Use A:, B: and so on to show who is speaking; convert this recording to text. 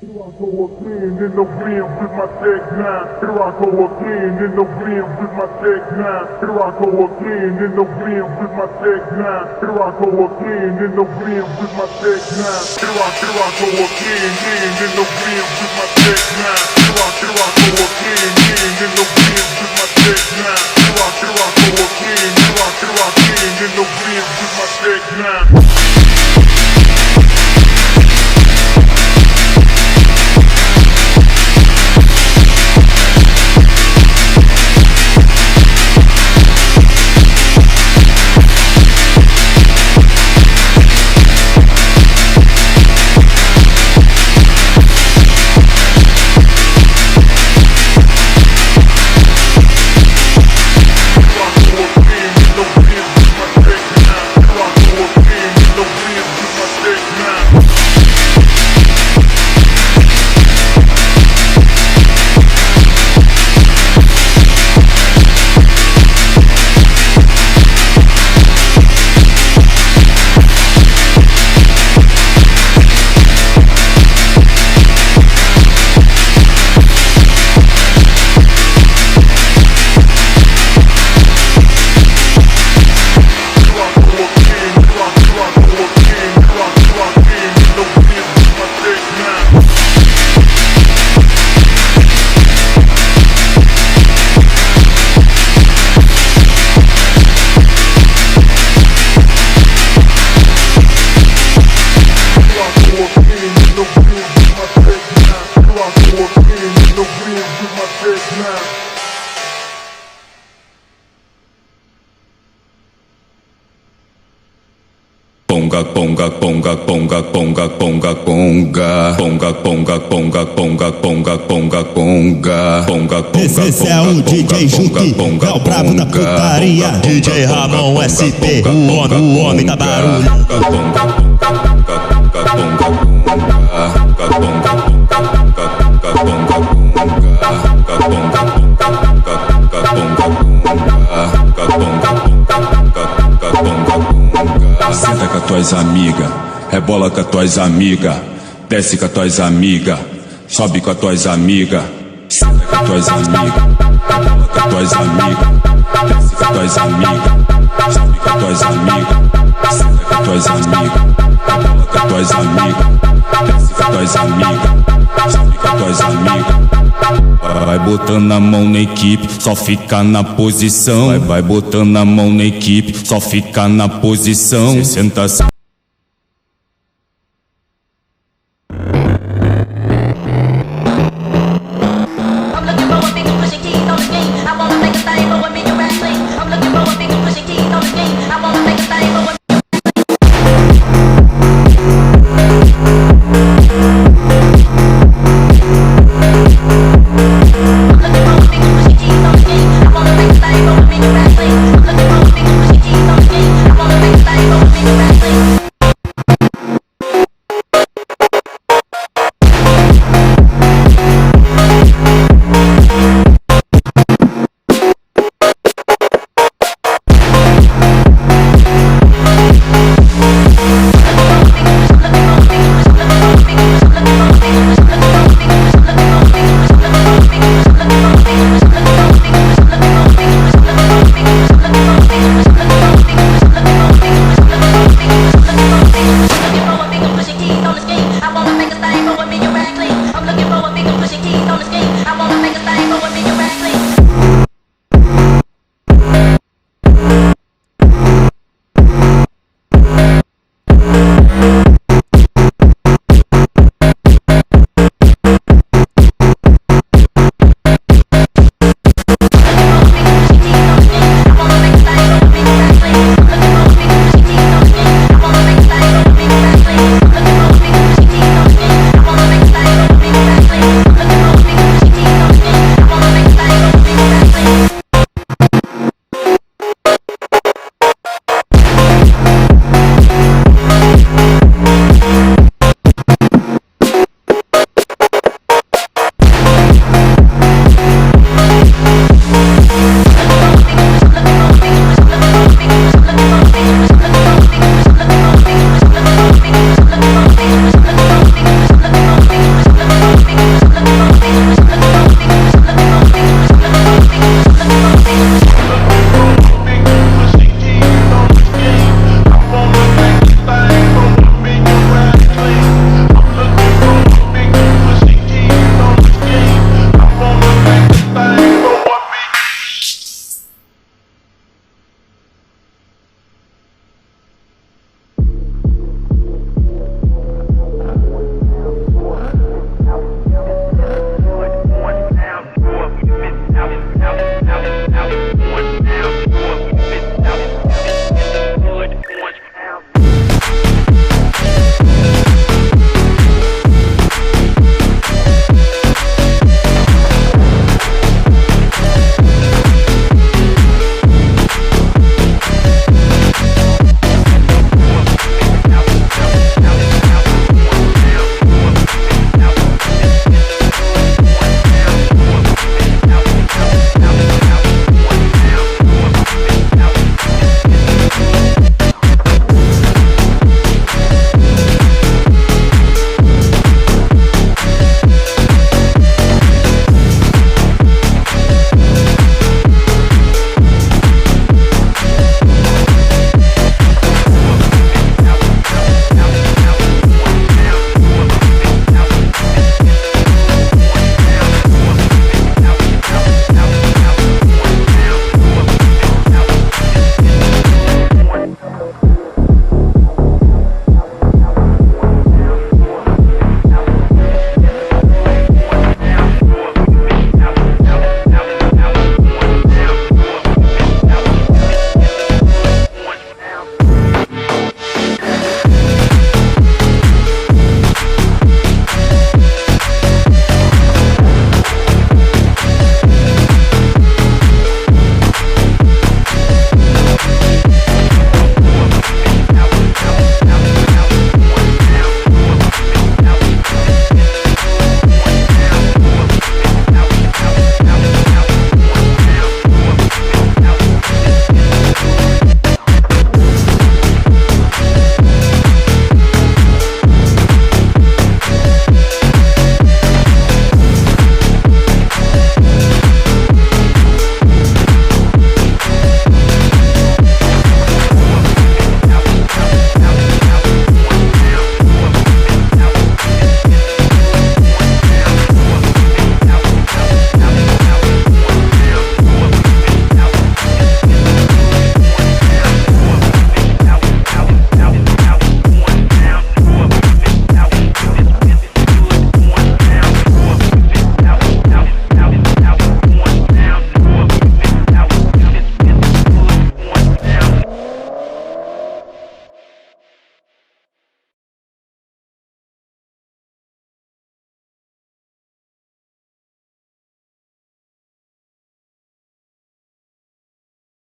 A: I go again in the wind with my Tech 9. Here I go again in the wind with my Tech 9. Here I go again in the wind with my Tech 9. Here I go again in the wind with my Tech 9. Here I go again in the wind with my Tech 9. Here I go again in the wind with my Tech 9. Here I go again in the wind with my Tech 9.
B: Ponga, ponga, ponga, ponga, ponga, ponga, conga. Ponga, ponga, ponga, ponga, ponga, ponga, conga. Ponga, ponga,
C: esse é o DJ Juque, é o brabo da putaria. DJ Ramon SP, o homem da barulho.
B: Senta com as tuas amigas, rebola com as tuas amigas, desce com as tuas amigas, sobe com as tuas amigas. Senta com as tuas amigas, rebola com as tuas amigas, desce com as tuas amigas, sobe com as tuas amigas. Senta com as tuas amigas, rebola com as tuas amigas, desce com as tuas amigas, sobe com as tuas amigas. Vai botando a mão na equipe, só fica na posição. Vai botando a mão na equipe, só fica na posição. 60.
D: I'm looking for a big pushing key on the game. I wanna make a